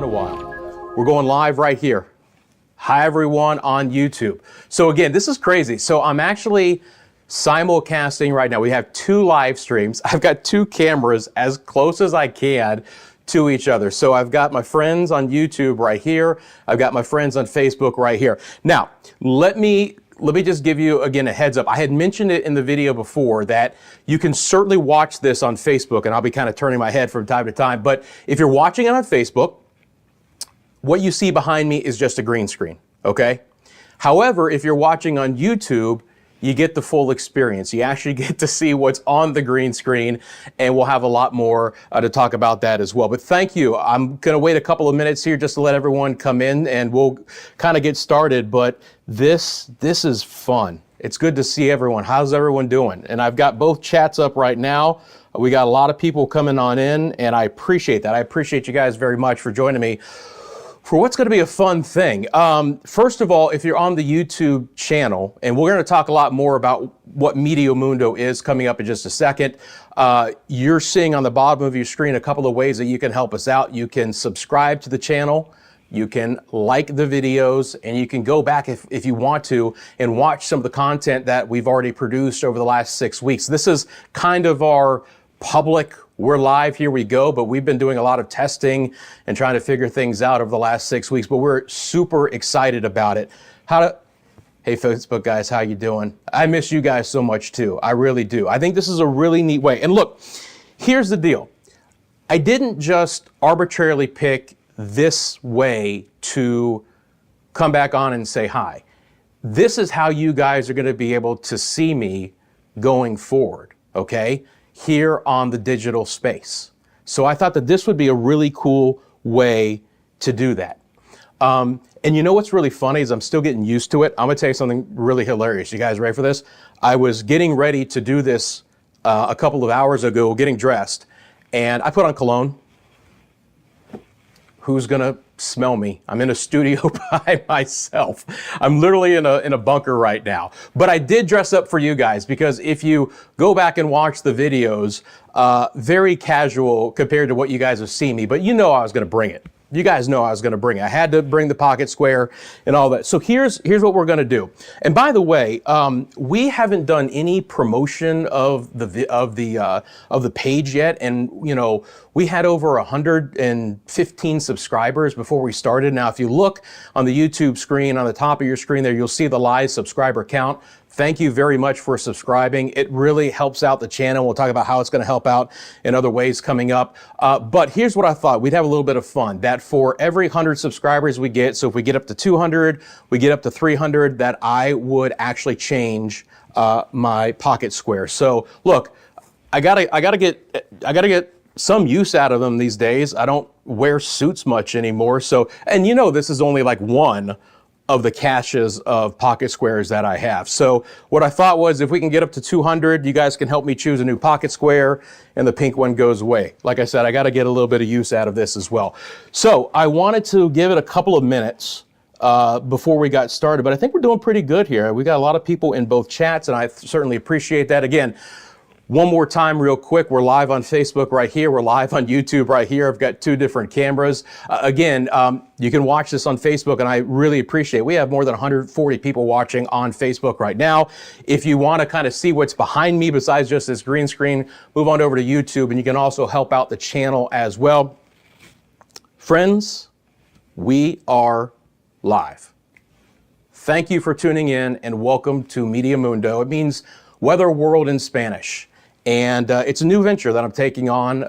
been a while. We're going live right here. Hi everyone on YouTube. So again, this is crazy. So I'm actually simulcasting right now. We have two live streams. I've got two cameras as close as I can to each other. So I've got my friends on YouTube right here. I've got my friends on Facebook right here. Now, let me just give you again a heads up. I had mentioned it in the video before that you can certainly watch this on Facebook, and I'll be kind of turning my head from time to time. But if you're watching it on Facebook, what you see behind me is just a green screen, okay? However, if you're watching on YouTube, you get the full experience. You actually get to see what's on the green screen, and we'll have a lot more to talk about that as well. But thank you. I'm gonna wait a couple of minutes here just to let everyone come in, and we'll kind of get started. But this is fun. It's good to see everyone. How's everyone doing? And I've got both chats up right now. We got a lot of people coming on in, and I appreciate that. I appreciate you guys very much for joining me for what's going to be a fun thing. First of all, if you're on the YouTube channel, and we're going to talk a lot more about what Meteo Mundo is coming up in just a second, you're seeing on the bottom of your screen a couple of ways that you can help us out. You can subscribe to the channel, you can like the videos, and you can go back if you want to and watch some of the content that we've already produced over the last 6 weeks. This is kind of our public, we're live, here we go, but we've been doing a lot of testing and trying to figure things out over the last 6 weeks, but we're super excited about it. Hey Facebook guys, how you doing? I miss you guys so much too. I really do. I think this is a really neat way. And look, here's the deal. I didn't just arbitrarily pick this way to come back on and say hi. This is how you guys are gonna be able to see me going forward, okay? Here on the digital space. So I thought that this would be a really cool way to do that. And you know what's really funny is I'm still getting used to it. I'm gonna tell you something really hilarious. You guys ready for this? I was getting ready to do this a couple of hours ago, getting dressed, and I put on cologne. Who's gonna smell me? I'm in a studio by myself. I'm literally in a bunker right now. But I did dress up for you guys because if you go back and watch the videos, very casual compared to what you guys have seen me, but you know I was gonna bring it. You guys know I was gonna bring it. I had to bring the pocket square and all that. So here's what we're gonna do. And by the way, we haven't done any promotion of the page yet. And you know, we had over 115 subscribers before we started. Now, if you look on the YouTube screen, on the top of your screen there, you'll see the live subscriber count. Thank you very much for subscribing. It really helps out the channel. We'll talk about how it's going to help out in other ways coming up. But here's what I thought. We'd have a little bit of fun. That for every 100 subscribers we get, so if we get up to 200, we get up to 300, that I would actually change my pocket square. So look, I gotta get some use out of them these days. I don't wear suits much anymore. So, and you know, this is only like one of the caches of pocket squares that I have. So what I thought was if we can get up to 200, you guys can help me choose a new pocket square and the pink one goes away. Like I said, I got to get a little bit of use out of this as well. So I wanted to give it a couple of minutes before we got started, but I think we're doing pretty good here. We got a lot of people in both chats and I certainly appreciate that. Again, one more time real quick, we're live on Facebook right here. We're live on YouTube right here. I've got two different cameras. Again, you can watch this on Facebook and I really appreciate it. We have more than 140 people watching on Facebook right now. If you want to kind of see what's behind me besides just this green screen, move on over to YouTube and you can also help out the channel as well. Friends, we are live. Thank you for tuning in and welcome to Meteo Mundo. It means Weather World in Spanish. And it's a new venture that I'm taking on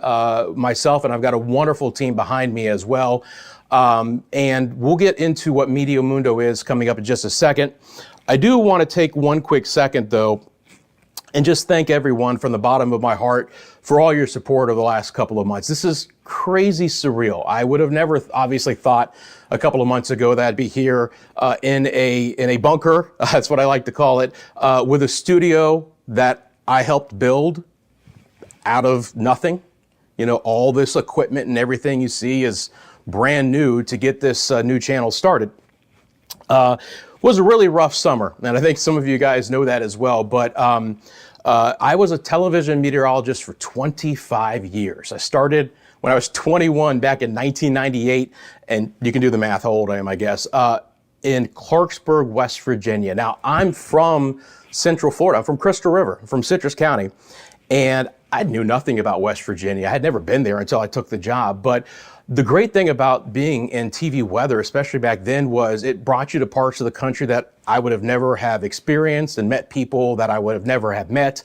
myself, and I've got a wonderful team behind me as well. And we'll get into what Meteo Mundo is coming up in just a second. I do want to take one quick second, though, and just thank everyone from the bottom of my heart for all your support over the last couple of months. This is crazy surreal. I would have never obviously thought a couple of months ago that I'd be here in a bunker, that's what I like to call it, with a studio that I helped build out of nothing. You know, all this equipment and everything you see is brand new to get this new channel started. Was a really rough summer, and I think some of you guys know that as well, but I was a television meteorologist for 25 years. I started when I was 21 back in 1998, and you can do the math, how old I am, I guess, in Clarksburg, West Virginia. Now, I'm from Central Florida. I'm from Crystal River, from Citrus County, and I knew nothing about West Virginia. I had never been there until I took the job. But the great thing about being in TV weather, especially back then, was it brought you to parts of the country that I would have never have experienced and met people that I would have never have met.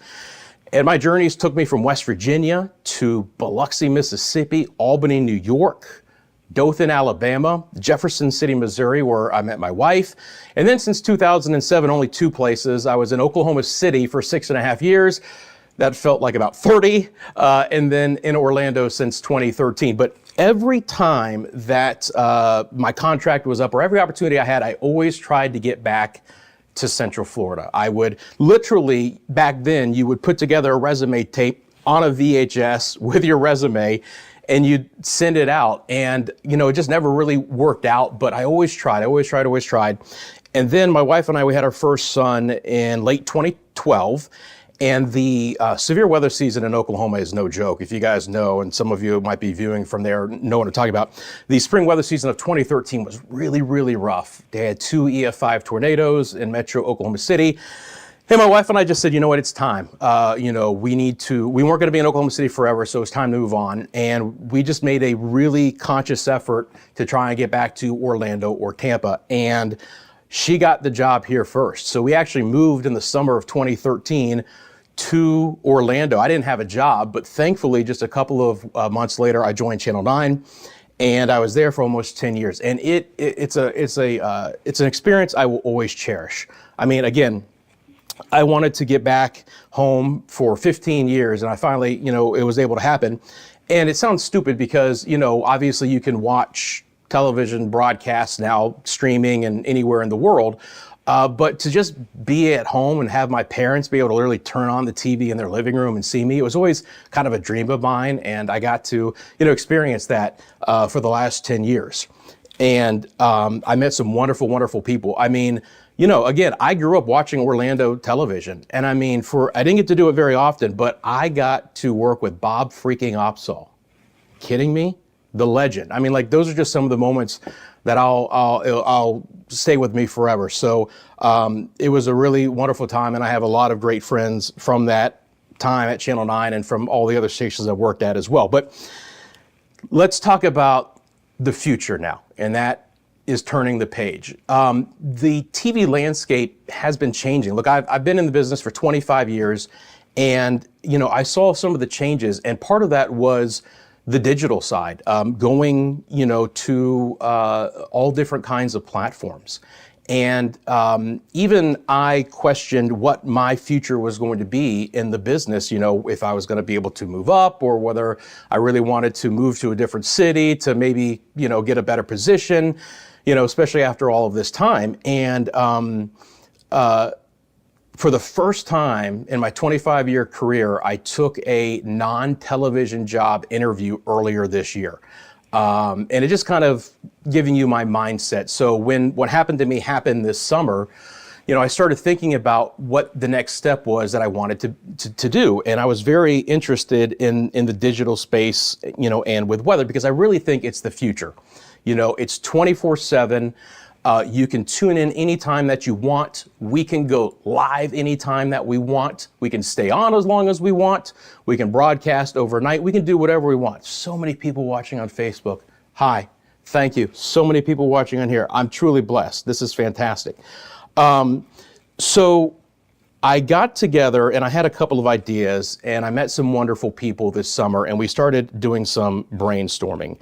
And my journeys took me from West Virginia to Biloxi, Mississippi, Albany, New York, Dothan, Alabama, Jefferson City, Missouri, where I met my wife. And then since 2007, only 2 places. I was in Oklahoma City for 6.5 years. That felt like about 30. And then in Orlando since 2013. But every time that my contract was up or every opportunity I had, I always tried to get back to Central Florida. I would literally, back then, you would put together a resume tape on a VHS with your resume and you'd send it out. And, it just never really worked out, but I always tried. And then my wife and I, we had our first son in late 2012. And the severe weather season in Oklahoma is no joke. If you guys know, and some of you might be viewing from there, know what I'm talking about. The spring weather season of 2013 was really, really rough. They had 2 EF5 tornadoes in Metro Oklahoma City. And my wife and I just said, you know what, it's time. We weren't gonna be in Oklahoma City forever, so it's time to move on. And we just made a really conscious effort to try and get back to Orlando or Tampa. And she got the job here first. So we actually moved in the summer of 2013 to Orlando. I didn't have a job, but thankfully just a couple of months later, I joined Channel 9 and I was there for almost 10 years. And it's an experience I will always cherish. I mean, again, I wanted to get back home for 15 years and I finally, it was able to happen. And it sounds stupid because, obviously you can watch television broadcasts now streaming and anywhere in the world. But to just be at home and have my parents be able to literally turn on the TV in their living room and see me, it was always kind of a dream of mine. And I got to, experience that for the last 10 years. And I met some wonderful, wonderful people. I mean, again, I grew up watching Orlando television. And I mean, I didn't get to do it very often, but I got to work with Bob freaking Opsahl. Kidding me? The legend. I mean, those are just some of the moments that I'll stay with me forever. So it was a really wonderful time, and I have a lot of great friends from that time at Channel 9 and from all the other stations I've worked at as well. But let's talk about the future now, and that is turning the page. The TV landscape has been changing. Look, I've been in the business for 25 years, and I saw some of the changes, and part of that was the digital side, going, to all different kinds of platforms. And even I questioned what my future was going to be in the business, if I was going to be able to move up or whether I really wanted to move to a different city to maybe, get a better position, especially after all of this time. And for the first time in my 25-year career, I took a non-television job interview earlier this year. And it just kind of giving you my mindset. So when what happened to me happened this summer, I started thinking about what the next step was that I wanted to do. And I was very interested in the digital space, and with weather, because I really think it's the future. It's 24/7. You can tune in anytime that you want. We can go live anytime that we want. We can stay on as long as we want. We can broadcast overnight. We can do whatever we want. So many people watching on Facebook. Hi, thank you. So many people watching on here. I'm truly blessed. This is fantastic. So I got together and I had a couple of ideas and I met some wonderful people this summer and we started doing some brainstorming.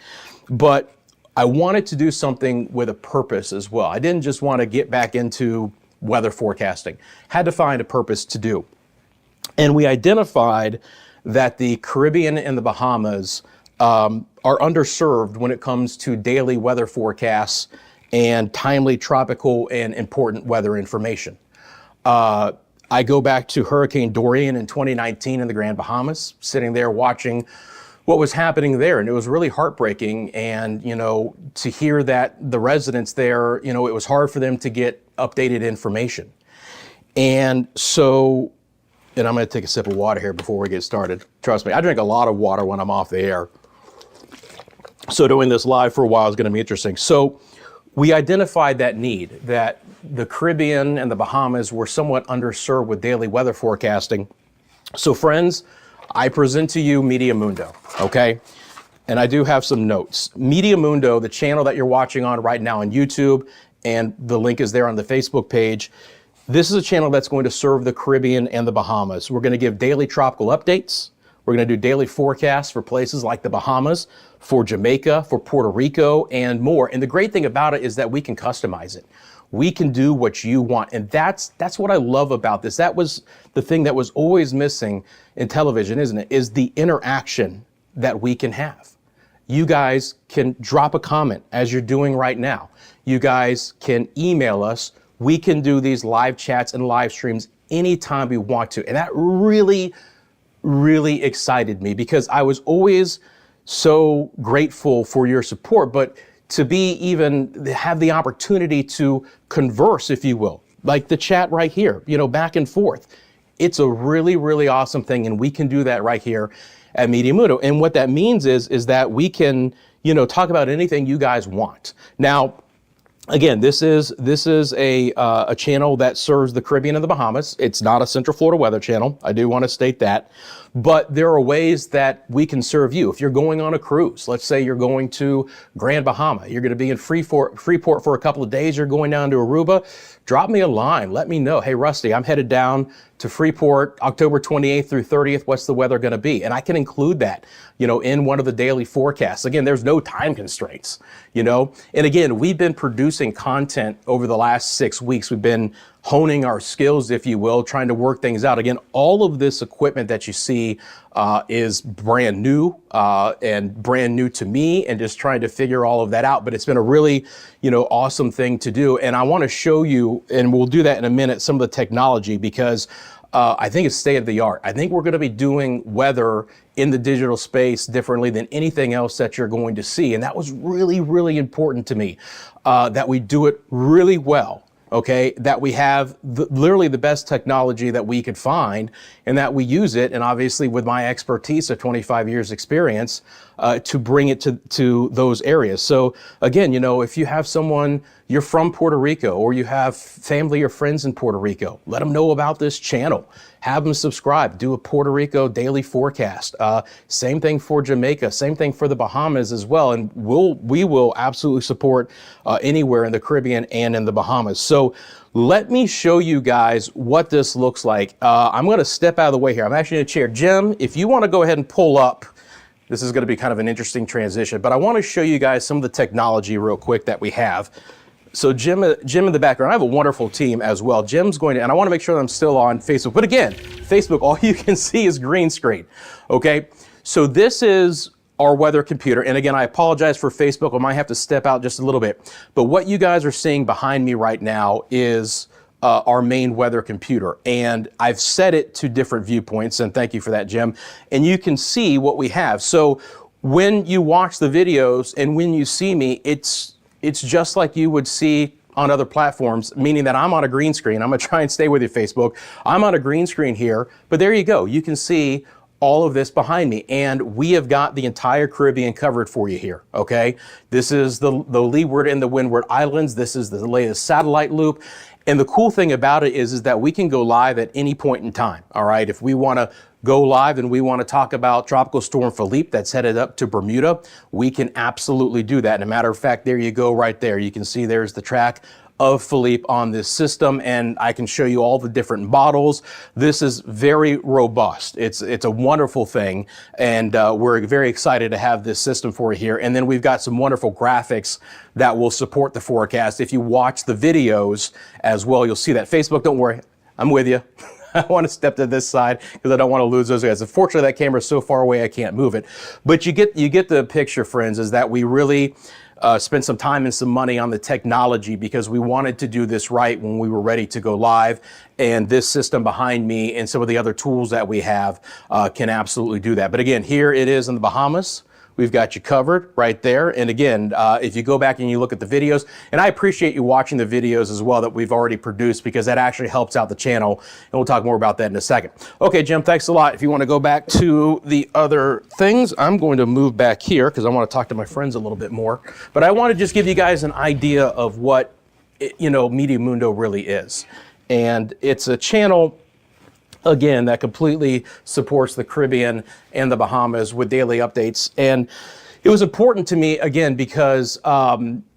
But I wanted to do something with a purpose as well. I didn't just want to get back into weather forecasting. Had to find a purpose to do. And we identified that the Caribbean and the Bahamas are underserved when it comes to daily weather forecasts and timely tropical and important weather information. I go back to Hurricane Dorian in 2019 in the Grand Bahamas, sitting there watching what was happening there. And it was really heartbreaking. And, to hear that the residents there, it was hard for them to get updated information. And so, and I'm going to take a sip of water here before we get started. Trust me, I drink a lot of water when I'm off the air. So doing this live for a while is going to be interesting. So we identified that need, that the Caribbean and the Bahamas were somewhat underserved with daily weather forecasting. So friends, I present to you Meteo Mundo, okay? And I do have some notes. Meteo Mundo, the channel that you're watching on right now on YouTube, and the link is there on the Facebook page. This is a channel that's going to serve the Caribbean and the Bahamas. We're going to give daily tropical updates. We're going to do daily forecasts for places like the Bahamas, for Jamaica, for Puerto Rico, and more. And the great thing about it is that we can customize it. We can do what you want. And that's what I love about this. That was the thing that was always missing in television, isn't it? Is the interaction that we can have. You guys can drop a comment as you're doing right now. You guys can email us. We can do these live chats and live streams anytime we want to. And that really excited me because I was always so grateful for your support, but to have the opportunity to converse, if you will, like the chat right here, back and forth. It's a really awesome thing. And we can do that right here at Meteo Mundo. And what that means is that we can, talk about anything you guys want. Now, again, this is a channel that serves the Caribbean and the Bahamas. It's not a Central Florida weather channel. I do want to state that. But there are ways that we can serve you. If you're going on a cruise, let's say you're going to Grand Bahama, you're going to be in Freeport for a couple of days, you're going down to Aruba, drop me a line. Let me know. Hey, Rusty, I'm headed down to Freeport October 28th through 30th. What's the weather going to be? And I can include that, in one of the daily forecasts. Again, there's no time constraints, And again, we've been producing content over the last 6 weeks. We've been honing our skills, if you will, trying to work things out. Again, all of this equipment that you see is brand new and brand new to me, and just trying to figure all of that out. But it's been a really, awesome thing to do. And I want to show you, and we'll do that in a minute, some of the technology, because I think it's state of the art. I think we're going to be doing weather in the digital space differently than anything else that you're going to see. And that was really important to me, that we do it really well. Okay, that we have literally the best technology that we could find, and that we use it, and obviously with my expertise of 25 years experience, to bring it to those areas. So again, if you have someone, you're from Puerto Rico, or you have family or friends in Puerto Rico, let them know about this channel. Have them subscribe, do a Puerto Rico daily forecast. Same thing for Jamaica, same thing for the Bahamas as well. And we will absolutely support anywhere in the Caribbean and in the Bahamas. So let me show you guys what this looks like. I'm going to step out of the way here. I'm actually in a chair. Jim, if you want to go ahead and pull up, this is going to be kind of an interesting transition, but I want to show you guys some of the technology real quick that we have. So Jim in the background, I have a wonderful team as well. Jim's going to, and I want to make sure that I'm still on Facebook. But again, Facebook, all you can see is green screen. Okay, so this is our weather computer. And again, I apologize for Facebook. I might have to step out just a little bit. But what you guys are seeing behind me right now is our main weather computer. And I've set it to different viewpoints. And thank you for that, Jim. And you can see what we have. So when you watch the videos and when you see me, it's just like you would see on other platforms, meaning that I'm on a green screen. I'm going to try and stay with you, Facebook. I'm on a green screen here, but there you go. You can see all of this behind me, and we have got the entire Caribbean covered for you here, okay? This is the Leeward and the Windward Islands. This is the latest satellite loop. And the cool thing about it is that we can go live at any point in time, all right? If we want to go live and we want to talk about Tropical Storm Philippe that's headed up to Bermuda, we can absolutely do that. And a matter of fact, there you go right there. You can see there's the track of Philippe on this system, and I can show you all the different models. This is very robust. It's a wonderful thing, and we're very excited to have this system for you here. And then we've got some wonderful graphics that will support the forecast. If you watch the videos as well, you'll see that. Facebook, don't worry, I'm with you. I want to step to this side because I don't want to lose those guys. Unfortunately, that camera is so far away I can't move it. But you get the picture, friends, is that we really spent some time and some money on the technology because we wanted to do this right when we were ready to go live. And this system behind me and some of the other tools that we have can absolutely do that. But again, here it is in the Bahamas. we've got you covered right there. And again, if you go back and you look at the videos, and I appreciate you watching the videos as well that we've already produced, because that actually helps out the channel. And we'll talk more about that in a second. Okay, Jim, thanks a lot. If you want to go back to the other things, I'm going to move back here because I want to talk to my friends a little bit more. But I want to just give you guys an idea of what, Medio Mundo really is. And it's a channel, again, that completely supports the Caribbean and the Bahamas with daily updates. And it was important to me, again, because,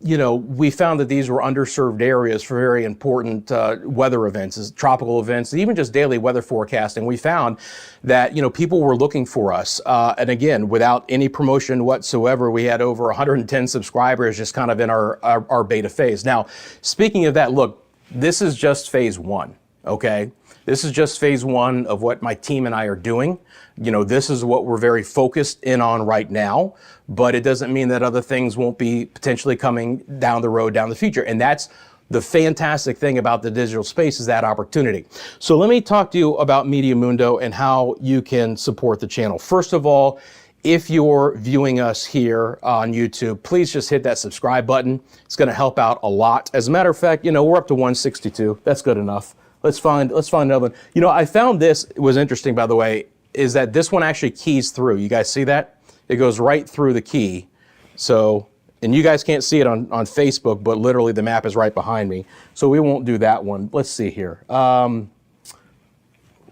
we found that these were underserved areas for very important weather events, tropical events, even just daily weather forecasting. We found that, people were looking for us. And again, without any promotion whatsoever, we had over 110 subscribers just kind of in our beta phase. Now, speaking of that, look, this is just phase one, okay? This is just phase one of what my team and I are doing. This is what we're very focused in on right now, but it doesn't mean that other things won't be potentially coming down the road, down the future. And that's the fantastic thing about the digital space, is that opportunity. So let me talk to you about Medio Mundo and how you can support the channel. First of all, if you're viewing us here on YouTube, please just hit that subscribe button. It's going to help out a lot. As a matter of fact, we're up to 162. That's good enough. Let's find another one. I found this, it was interesting, by the way, is that this one actually keys through. You guys see that? It goes right through the key. So, and you guys can't see it on Facebook, but literally the map is right behind me. So we won't do that one. Let's see here. How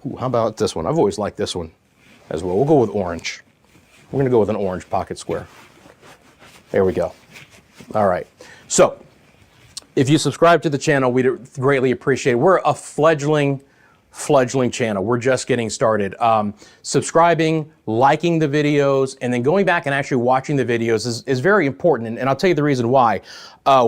about this one? I've always liked this one as well. We'll go with orange. We're gonna go with an orange pocket square. There we go. All right. So, if you subscribe to the channel, we'd greatly appreciate it. We're a fledgling channel. We're just getting started. Subscribing, liking the videos, and then going back and actually watching the videos is very important. And I'll tell you the reason why.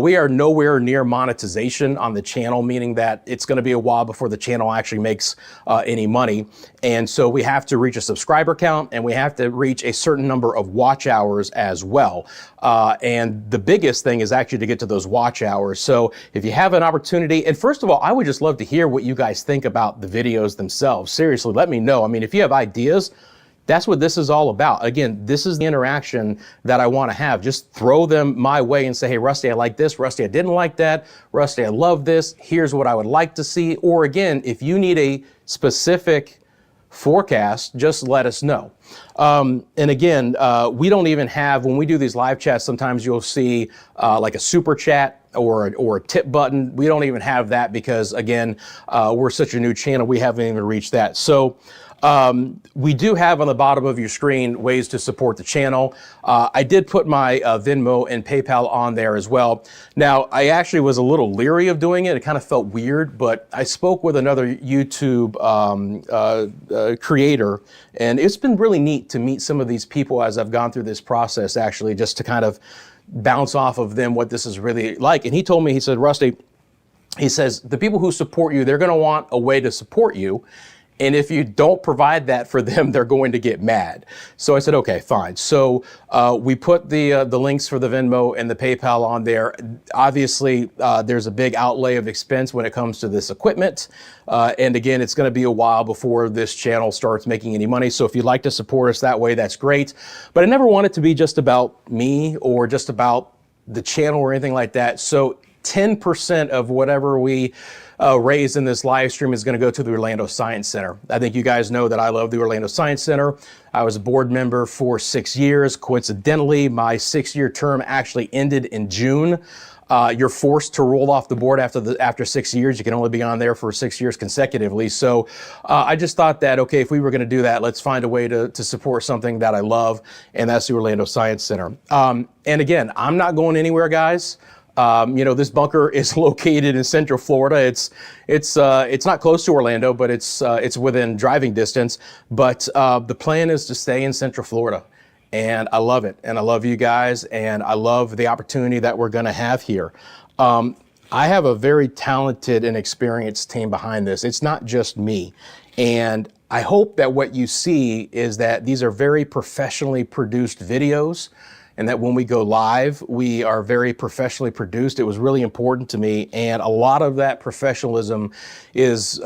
We are nowhere near monetization on the channel, meaning that it's going to be a while before the channel actually makes any money. And so we have to reach a subscriber count, and we have to reach a certain number of watch hours as well. And the biggest thing is actually to get to those watch hours. So if you have an opportunity, and first of all, I would just love to hear what you guys think about the videos themselves. Seriously, let me know. I mean, if you have ideas, that's what this is all about. Again, this is the interaction that I want to have. Just throw them my way and say, hey, Rusty, I like this. Rusty, I didn't like that. Rusty, I love this. Here's what I would like to see. Or again, if you need a specific forecast, just let us know. And again, we don't even have, when we do these live chats, sometimes you'll see like a super chat or a tip button. We don't even have that because, again, we're such a new channel, we haven't even reached that. So we do have on the bottom of your screen ways to support the channel. I did put my Venmo and PayPal on there as well. Now, I actually was a little leery of doing it. It kind of felt weird, but I spoke with another YouTube creator, and it's been really neat to meet some of these people as I've gone through this process, actually, just to kind of bounce off of them what this is really like. And he told me, he said, Rusty, he says, the people who support you, they're going to want a way to support you. And if you don't provide that for them, they're going to get mad. So I said, okay, fine. So we put the links for the Venmo and the PayPal on there. Obviously, there's a big outlay of expense when it comes to this equipment. And again, it's going to be a while before this channel starts making any money. So if you'd like to support us that way, that's great. But I never want it to be just about me or just about the channel or anything like that. So 10% of whatever we raised in this live stream is going to go to the Orlando Science Center. I think you guys know that I love the Orlando Science Center. I was a board member for 6 years. Coincidentally, my 6-year term actually ended in June. You're forced to roll off the board after 6 years. You can only be on there for 6 years consecutively. So I just thought that, okay, if we were going to do that, let's find a way to support something that I love, and that's the Orlando Science Center. And again, I'm not going anywhere, guys. This bunker is located in Central Florida. It's not close to Orlando, but it's within driving distance. But the plan is to stay in Central Florida, and I love it, and I love you guys, and I love the opportunity that we're going to have here. I have a very talented and experienced team behind this. It's not just me, and I hope that what you see is that these are very professionally produced videos. and that when we go live, we are very professionally produced. It was really important to me, and a lot of that professionalism is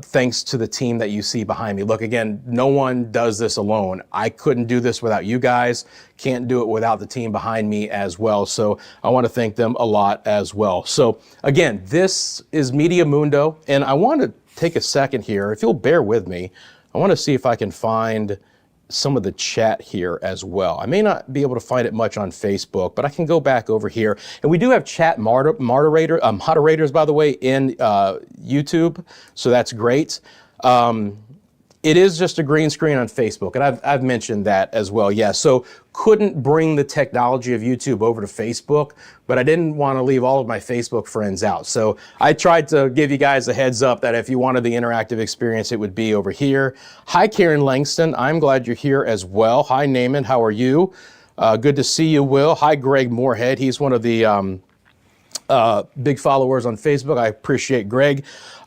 thanks to the team that you see behind me. Look, again, no one does this alone. I couldn't do this without you guys. Can't do it without the team behind me as well. So I want to thank them a lot as well. So again, this is Medio Mundo, and I want to take a second here. If you'll bear with me, I want to see if I can find some of the chat here as well. I may not be able to find it much on Facebook, but I can go back over here. And we do have chat moderators, by the way, in YouTube, so that's great. It is just a green screen on Facebook, and I've mentioned that as well. Yeah, so couldn't bring the technology of YouTube over to Facebook, but I didn't want to leave all of my Facebook friends out. So I tried to give you guys a heads up that if you wanted the interactive experience, it would be over here. Hi, Karen Langston. I'm glad you're here as well. Hi, Naaman. How are you? Good to see you, Will. Hi, Greg Moorhead. He's one of the big followers on Facebook. I appreciate Greg.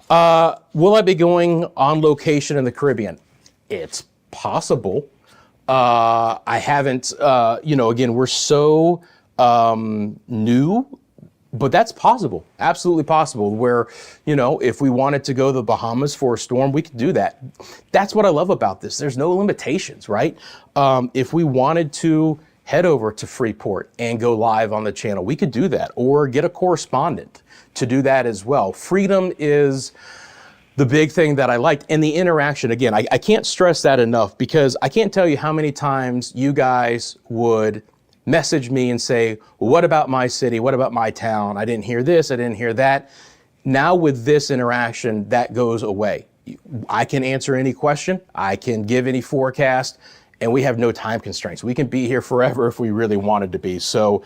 Will I be going on location in the Caribbean? It's possible. I haven't, again, we're so new, but that's possible. Absolutely possible. Where, if we wanted to go to the Bahamas for a storm, we could do that. That's what I love about this. There's no limitations, right? If we wanted to head over to Freeport and go live on the channel, we could do that, or get a correspondent to do that as well. Freedom is the big thing that I liked, and the interaction. Again, I can't stress that enough, because I can't tell you how many times you guys would message me and say, well, what about my city? What about my town? I didn't hear this, I didn't hear that. Now with this interaction, that goes away. I can answer any question, I can give any forecast, and we have no time constraints. We can be here forever if we really wanted to be. So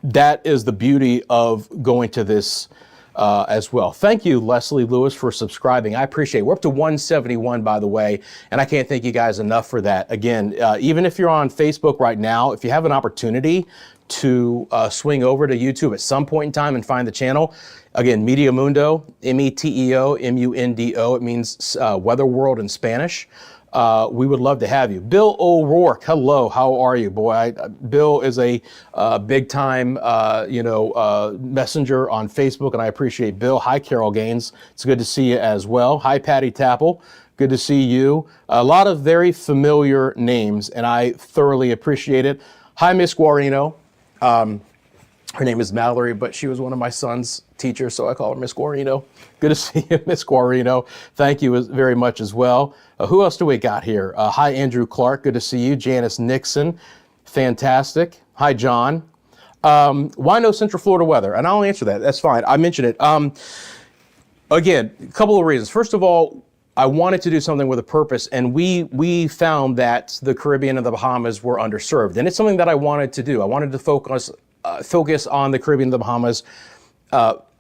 that is the beauty of going to this as well. Thank you, Leslie Lewis, for subscribing. I appreciate it. We're up to 171, by the way, and I can't thank you guys enough for that. Again, even if you're on Facebook right now, if you have an opportunity to swing over to YouTube at some point in time and find the channel, again, Medio Mundo, Meteo Mundo. It means weather world in Spanish. We would love to have you. Bill O'Rourke, hello, how are you, boy? Bill is a big time, messenger on Facebook, and I appreciate Bill. Hi, Carol Gaines. It's good to see you as well. Hi, Patty Tapple. Good to see you. A lot of very familiar names, and I thoroughly appreciate it. Hi, Miss Guarino. Her name is Mallory, but she was one of my son's teachers, so I call her Miss Guarino. Good to see you, Miss Guarino. Thank you very much as well. Who else do we got here? Hi, Andrew Clark. Good to see you. Janice Nixon. Fantastic. Hi, John. Why no Central Florida weather? And I'll answer that. That's fine. I mentioned it. Again, a couple of reasons. First of all, I wanted to do something with a purpose, and we found that the Caribbean and the Bahamas were underserved. And it's something that I wanted to do. I wanted to focus on the Caribbean and the Bahamas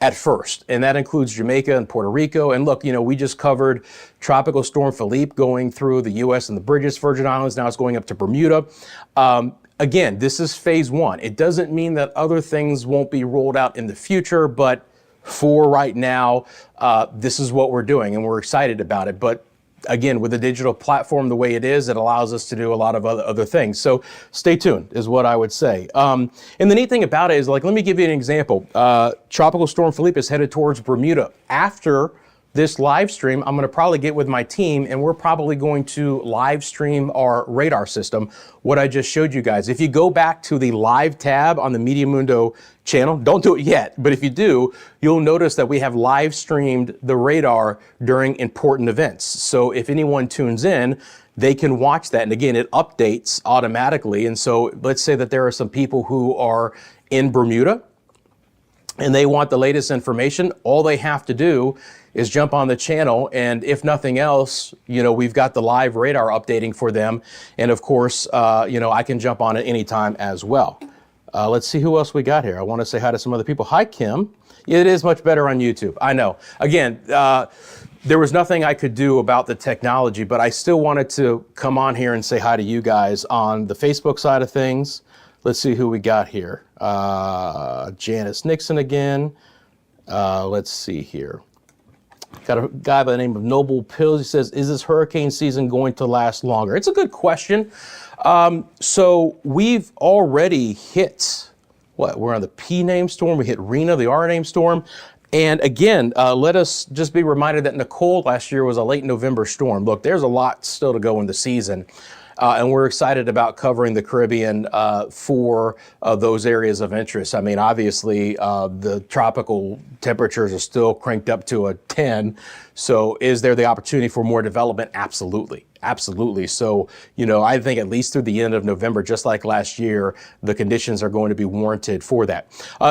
at first, and that includes Jamaica and Puerto Rico. And look, we just covered Tropical Storm Philippe going through the U.S. and the British Virgin Islands. Now it's going up to Bermuda. Again, this is phase one. It doesn't mean that other things won't be rolled out in the future, but for right now, this is what we're doing, and we're excited about it. But again, with the digital platform the way it is, it allows us to do a lot of other things. So stay tuned is what I would say. And the neat thing about it is, let me give you an example. Tropical Storm Philippe is headed towards Bermuda. After this live stream, I'm going to probably get with my team, and we're probably going to live stream our radar system, what I just showed you guys. If you go back to the live tab on the Medio Mundo channel, don't do it yet, but if you do, you'll notice that we have live streamed the radar during important events. So if anyone tunes in, they can watch that. And again, it updates automatically. And so let's say that there are some people who are in Bermuda and they want the latest information. All they have to do is jump on the channel, and if nothing else, we've got the live radar updating for them. And of course, I can jump on it anytime as well. Let's see who else we got here. I want to say hi to some other people. Hi, Kim. It is much better on YouTube. I know. Again, there was nothing I could do about the technology, but I still wanted to come on here and say hi to you guys on the Facebook side of things. Let's see who we got here. Janice Nixon again. Let's see here. Got a guy by the name of Noble Pills. He says, is this hurricane season going to last longer? It's a good question. So we've already hit, we're on the P name storm. We hit Rena, the R name storm. And again, let us just be reminded that Nicole last year was a late November storm. Look, there's a lot still to go in the season. And we're excited about covering the Caribbean for those areas of interest. I mean, obviously, the tropical temperatures are still cranked up to a 10. So is there the opportunity for more development? Absolutely. Absolutely. So, I think at least through the end of November, just like last year, the conditions are going to be warranted for that.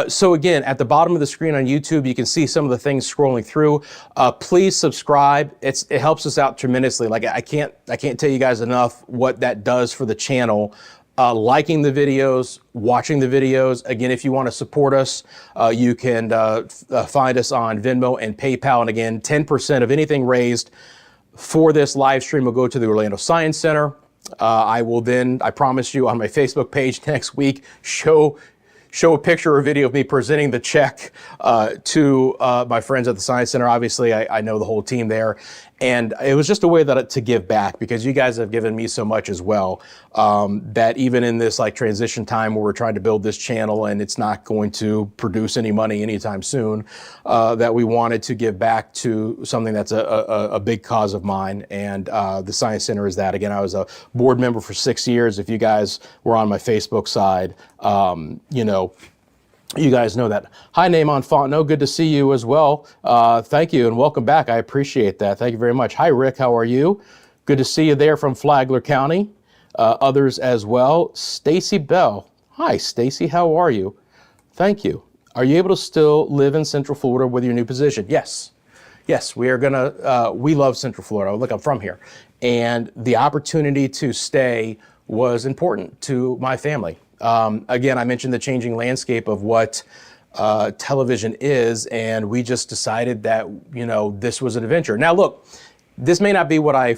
So again, at the bottom of the screen on YouTube, you can see some of the things scrolling through. Please subscribe. It helps us out tremendously. Like I can't tell you guys enough what that does for the channel. Liking the videos, watching the videos. Again, if you want to support us, you can find us on Venmo and PayPal. And again, 10% of anything raised for this live stream will go to the Orlando Science Center. I will then, I promise you, on my Facebook page next week, show a picture or video of me presenting the check to my friends at the Science Center. Obviously, I know the whole team there. And it was just a way to give back, because you guys have given me so much as well, that even in this transition time where we're trying to build this channel and it's not going to produce any money anytime soon, that we wanted to give back to something that's a big cause of mine. And the Science Center is that. Again, I was a board member for 6 years. If you guys were on my Facebook side, you guys know that. Hi, Name Fontenot. Good to see you as well. Thank you and welcome back. I appreciate that. Thank you very much. Hi, Rick. How are you? Good to see you there from Flagler County. Others as well. Stacy Bell. Hi, Stacy. How are you? Thank you. Are you able to still live in Central Florida with your new position? Yes. Yes, we are gonna. We love Central Florida. Look, I'm from here, and the opportunity to stay was important to my family. Again, I mentioned the changing landscape of what television is, and we just decided that, this was an adventure. Now, look, this may not be what I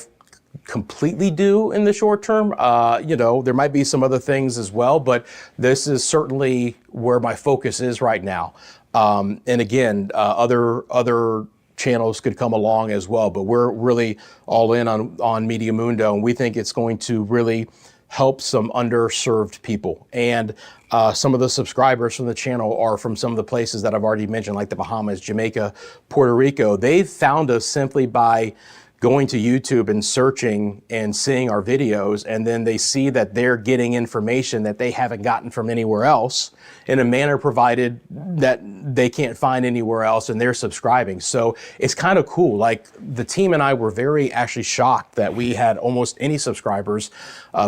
completely do in the short term. There might be some other things as well, but this is certainly where my focus is right now. And again, other channels could come along as well, but we're really all in on Meteo Mundo, and we think it's going to really help some underserved people. And some of the subscribers from the channel are from some of the places that I've already mentioned, like the Bahamas, Jamaica, Puerto Rico. They found us simply by going to YouTube and searching and seeing our videos, and then they see that they're getting information that they haven't gotten from anywhere else in a manner provided that they can't find anywhere else, and they're subscribing. So it's kind of cool. Like, the team and I were very actually shocked that we had almost any subscribers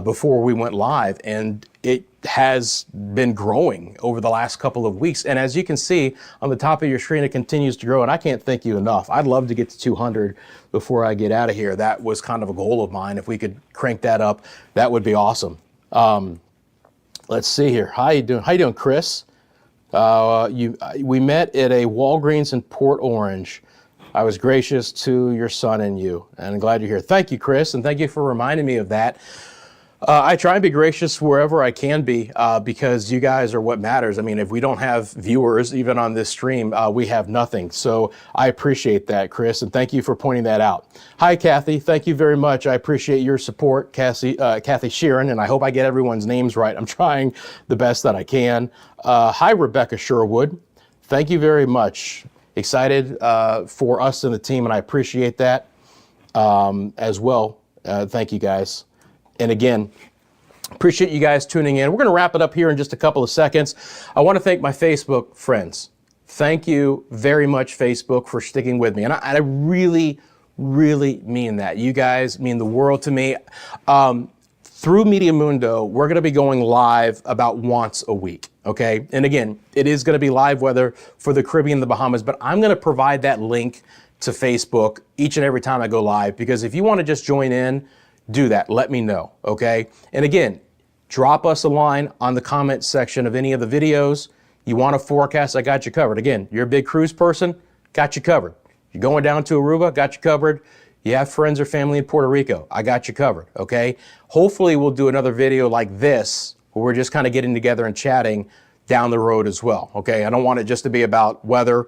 before we went live, and it has been growing over the last couple of weeks. And as you can see on the top of your screen, it continues to grow, and I can't thank you enough. I'd love to get to 200 before I get out of here. That was kind of a goal of mine. If we could crank that up, that would be awesome. Let's see here. How you doing? How you doing, Chris? We met at a Walgreens in Port Orange. I was gracious to your son and you, and I'm glad you're here. Thank you, Chris, and thank you for reminding me of that. I try and be gracious wherever I can be, because you guys are what matters. I mean, if we don't have viewers, even on this stream, we have nothing. So I appreciate that, Chris, and thank you for pointing that out. Hi, Kathy. Thank you very much. I appreciate your support, Kathy Sheeran, and I hope I get everyone's names right. I'm trying the best that I can. Hi, Rebecca Sherwood. Thank you very much. Excited for us and the team, and I appreciate that as well. Thank you, guys. And again, appreciate you guys tuning in. We're going to wrap it up here in just a couple of seconds. I want to thank my Facebook friends. Thank you very much, Facebook, for sticking with me. And I really, really mean that. You guys mean the world to me. Through Meteo Mundo, we're going to be going live about once a week, okay? And again, it is going to be live weather for the Caribbean and the Bahamas, but I'm going to provide that link to Facebook each and every time I go live, because if you want to just join in, do that. Let me know, okay? And again, drop us a line on the comment section of any of the videos. You want a forecast, I got you covered. Again, you're a big cruise person, got you covered. You're going down to Aruba, got you covered. You have friends or family in Puerto Rico, I got you covered, okay? Hopefully we'll do another video like this, where we're just kind of getting together and chatting down the road as well, okay? I don't want it just to be about weather.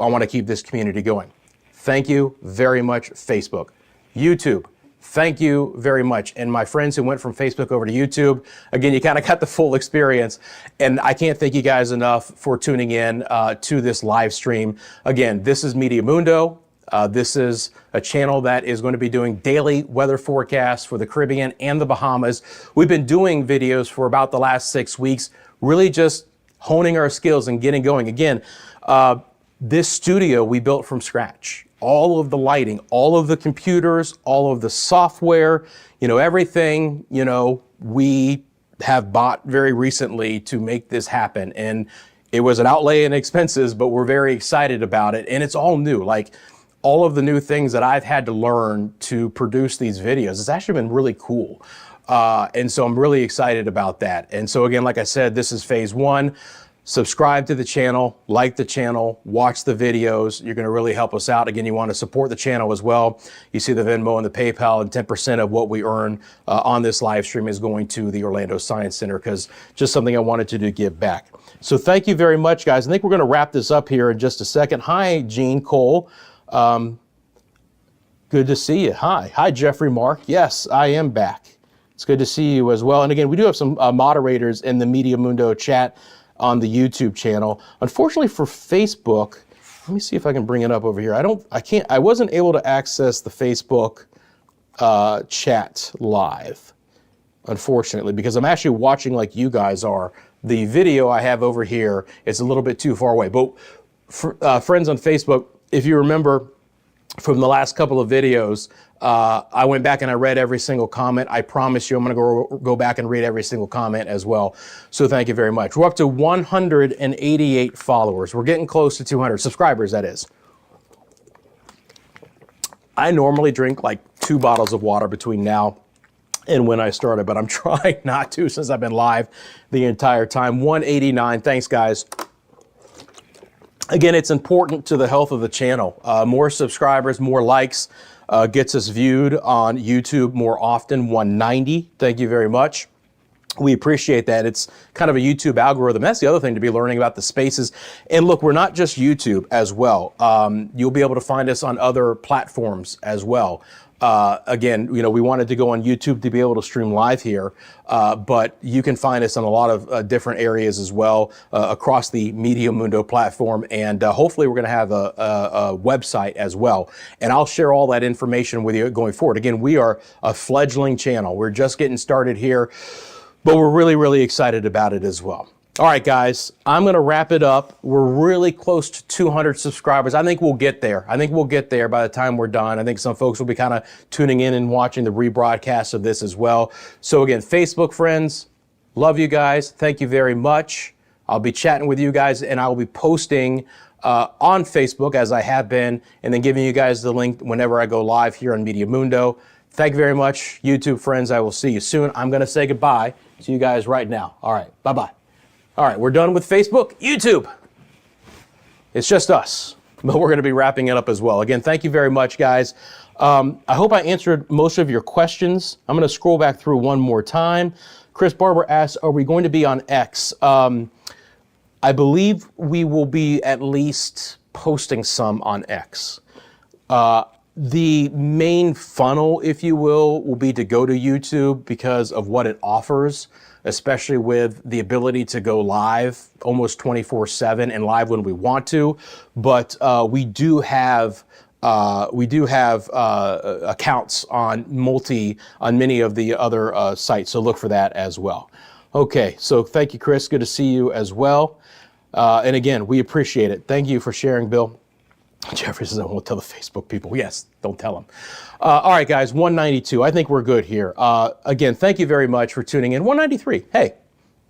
I want to keep this community going. thank you very much, Facebook. YouTube, thank you very much. And my friends who went from Facebook over to YouTube, again, you kind of got the full experience. And I can't thank you guys enough for tuning in to this live stream. Again, this is Medio Mundo. This is a channel that is going to be doing daily weather forecasts for the Caribbean and the Bahamas. We've been doing videos for about the last 6 weeks, really just honing our skills and getting going. Again, this studio we built from scratch. All of the lighting, all of the computers, all of the software, everything, we have bought very recently to make this happen. And it was an outlay in expenses, but we're very excited about it. And it's all new. Like all of the new things that I've had to learn to produce these videos, it's actually been really cool. And so I'm really excited about that. And so again, like I said, this is phase one. Subscribe to the channel, like the channel, watch the videos. You're going to really help us out. Again, you want to support the channel as well. You see the Venmo and the PayPal, and 10% of what we earn on this live stream is going to the Orlando Science Center, because just something I wanted to do, give back. So thank you very much, guys. I think we're going to wrap this up here in just a second. Hi, Gene Cole. Good to see you. Hi, Jeffrey Mark. Yes, I am back. It's good to see you as well. And again, we do have some moderators in the Medio Mundo chat on the YouTube channel. Unfortunately for Facebook, let me see if I can bring it up over here. I wasn't able to access the Facebook chat live, unfortunately, because I'm actually watching like you guys are. The video I have over here is a little bit too far away. But friends on Facebook, if you remember from the last couple of videos, I went back and I read every single comment. I promise you I'm going to go back and read every single comment as well. So thank you very much. We're up to 188 followers. We're getting close to 200 subscribers, that is. I normally drink like 2 bottles of water between now and when I started, but I'm trying not to since I've been live the entire time. 189. Thanks, guys. Again, it's important to the health of the channel. More subscribers, more likes, gets us viewed on YouTube more often. 190. Thank you very much. We appreciate that. It's kind of a YouTube algorithm. That's the other thing to be learning about the spaces. And look, we're not just YouTube as well. You'll be able to find us on other platforms as well. Again, we wanted to go on YouTube to be able to stream live here, but you can find us on a lot of different areas as well across the Medio Mundo platform, and hopefully we're going to have a website as well. And I'll share all that information with you going forward. Again, we are a fledgling channel. We're just getting started here, but we're really, really excited about it as well. All right, guys, I'm going to wrap it up. We're really close to 200 subscribers. I think we'll get there. I think we'll get there by the time we're done. I think some folks will be kind of tuning in and watching the rebroadcast of this as well. So again, Facebook friends, love you guys. Thank you very much. I'll be chatting with you guys, and I will be posting on Facebook as I have been, and then giving you guys the link whenever I go live here on Medio Mundo. Thank you very much, YouTube friends. I will see you soon. I'm going to say goodbye to you guys right now. All right, bye-bye. All right, we're done with Facebook. YouTube, it's just us, but we're going to be wrapping it up as well. Again, thank you very much, guys. I hope I answered most of your questions. I'm going to scroll back through one more time. Chris Barber asks, are we going to be on X? I believe we will be at least posting some on X. The main funnel, if you will be to go to YouTube because of what it offers, especially with the ability to go live almost 24/7 and live when we want to. But we do have accounts on many of the other sites. So look for that as well. Okay, so thank you, Chris. Good to see you as well. And again, we appreciate it. Thank you for sharing, Bill. Jeffrey says, I won't tell the Facebook people. Yes, don't tell them. All right, guys, 192. I think we're good here. Again, thank you very much for tuning in. 193. Hey,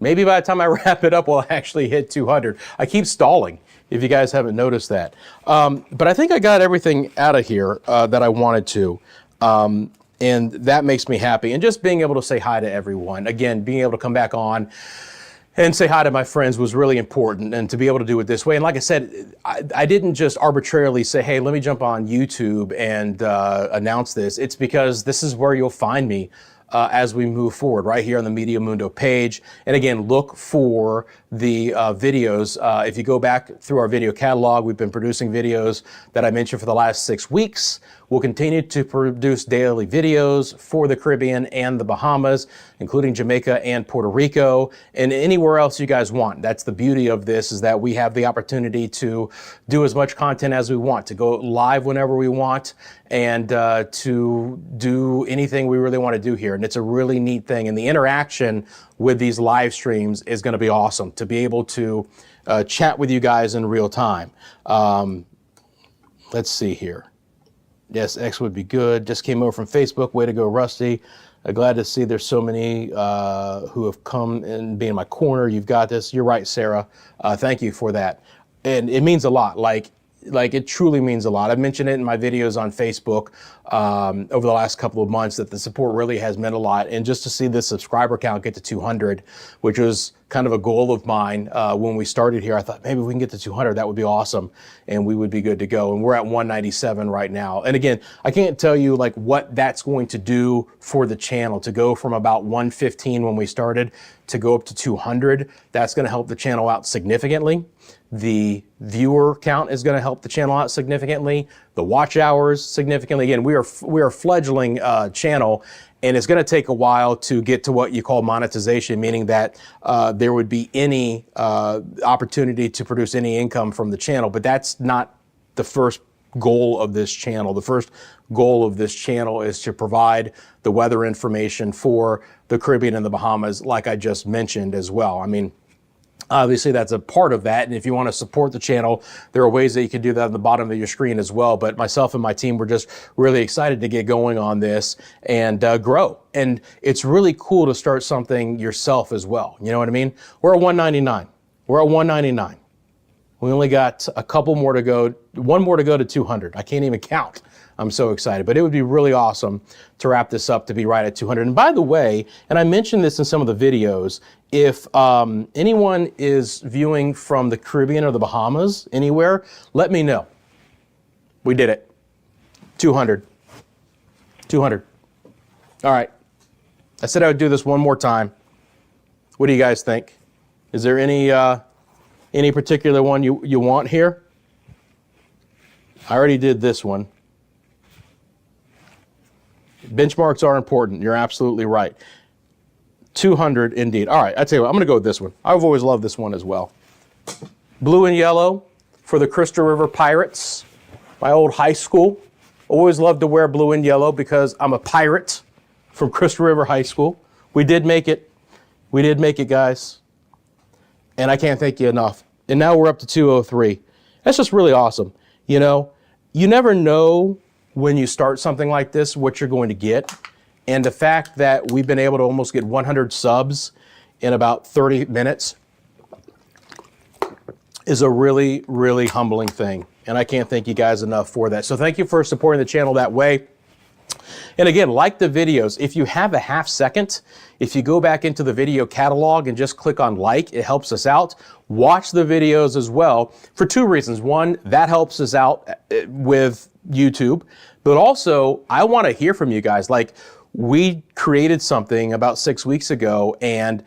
maybe by the time I wrap it up, we'll actually hit 200. I keep stalling, if you guys haven't noticed that. But I think I got everything out of here that I wanted to. And that makes me happy. And just being able to say hi to everyone. Again, being able to come back on and say hi to my friends was really important, and to be able to do it this way. And like I said, I didn't just arbitrarily say, hey, let me jump on YouTube and announce this. It's because this is where you'll find me as we move forward right here on the Medio Mundo page. And again, look for the videos. If you go back through our video catalog, we've been producing videos that I mentioned for the last 6 weeks. We'll continue to produce daily videos for the Caribbean and the Bahamas, including Jamaica and Puerto Rico, and anywhere else you guys want. That's the beauty of this, is that we have the opportunity to do as much content as we want, to go live whenever we want, and to do anything we really want to do here. And it's a really neat thing. And the interaction with these live streams is going to be awesome, to be able to chat with you guys in real time. Let's see here. Yes, X would be good. Just came over from Facebook. Way to go, Rusty. Glad to see there's so many who have come and be in my corner. You've got this. You're right, Sarah. Thank you for that. And it means a lot. Like it truly means a lot. I've mentioned it in my videos on Facebook over the last couple of months that the support really has meant a lot. And just to see this subscriber count get to 200, which was kind of a goal of mine when we started here, I thought maybe if we can get to 200, that would be awesome, and we would be good to go. And we're at 197 right now. And again, I can't tell you like what that's going to do for the channel, to go from about 115 when we started to go up to 200. That's going to help the channel out significantly. The viewer count is going to help the channel out significantly. The watch hours significantly. Again, we are a fledgling channel, and it's going to take a while to get to what you call monetization, meaning that there would be any opportunity to produce any income from the channel. But that's not the first goal of this channel. The first goal of this channel is to provide the weather information for the Caribbean and the Bahamas, like I just mentioned as well. I mean, obviously, that's a part of that. And if you want to support the channel, there are ways that you can do that on the bottom of your screen as well. But myself and my team were just really excited to get going on this and grow. And it's really cool to start something yourself as well. You know what I mean? We're at 199. We're at 199. We only got a couple more to go, one more to go to 200. I can't even count. I'm so excited, but it would be really awesome to wrap this up to be right at 200. And by the way, and I mentioned this in some of the videos, if anyone is viewing from the Caribbean or the Bahamas, anywhere, let me know. We did it. 200. 200. All right. I said I would do this one more time. What do you guys think? Is there any particular one you want here? I already did this one. Benchmarks are important. You're absolutely right. 200 indeed. All right, I tell you what, I'm going to go with this one. I've always loved this one as well. Blue and yellow for the Crystal River Pirates, my old high school. Always loved to wear blue and yellow because I'm a pirate from Crystal River High School. We did make it. We did make it, guys. And I can't thank you enough. And now we're up to 203. That's just really awesome. You know, you never know when you start something like this what you're going to get. And the fact that we've been able to almost get 100 subs in about 30 minutes is a really, really humbling thing. And I can't thank you guys enough for that. So thank you for supporting the channel that way. And again, like the videos, if you have a half second, if you go back into the video catalog and just click on like, it helps us out. Watch the videos as well for two reasons. One, that helps us out with YouTube, but also I want to hear from you guys. Like, we created something about 6 weeks ago, and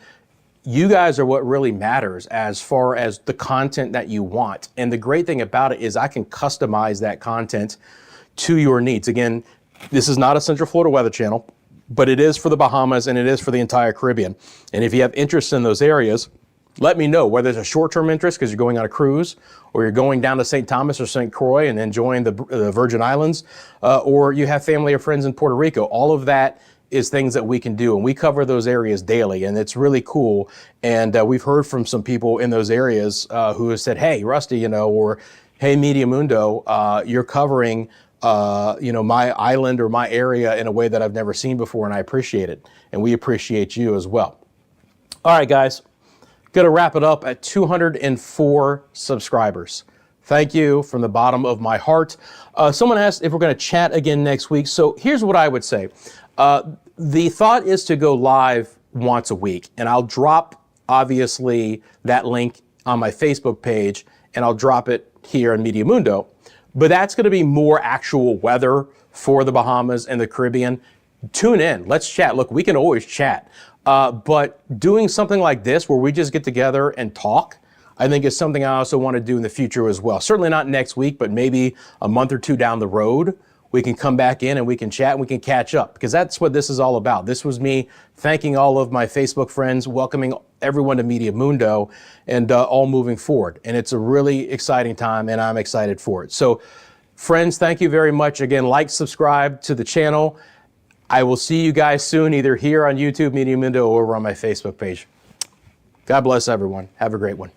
you guys are what really matters as far as the content that you want. And the great thing about it is I can customize that content to your needs. Again, this is not a Central Florida Weather Channel, but it is for the Bahamas and it is for the entire Caribbean. And if you have interest in those areas, let me know, whether it's a short-term interest because you're going on a cruise, or you're going down to St. Thomas or St. Croix and enjoying the Virgin Islands, or you have family or friends in Puerto Rico. All of that is things that we can do, and we cover those areas daily, and it's really cool. And we've heard from some people in those areas who have said, hey, Rusty, you know, or hey, Medio Mundo, you're covering you know, my island or my area in a way that I've never seen before, and I appreciate it. And we appreciate you as well. All right, guys. Going to wrap it up at 204 subscribers. Thank you from the bottom of my heart. Someone asked if we're going to chat again next week. So here's what I would say. The thought is to go live once a week, and I'll drop, obviously, that link on my Facebook page, and I'll drop it here in Medio Mundo. But that's going to be more actual weather for the Bahamas and the Caribbean. tune in. Let's chat. Look, we can always chat. But doing something like this where we just get together and talk, I think is something I also want to do in the future as well. Certainly not next week, but maybe a month or two down the road, we can come back in and we can chat and we can catch up, because that's what this is all about. This was me thanking all of my Facebook friends, welcoming everyone to Medio Mundo, and all moving forward. And it's a really exciting time, and I'm excited for it. So friends, thank you very much. Again, like, subscribe to the channel. I will see you guys soon, either here on YouTube, Medio Mundo, or over on my Facebook page. God bless everyone. Have a great one.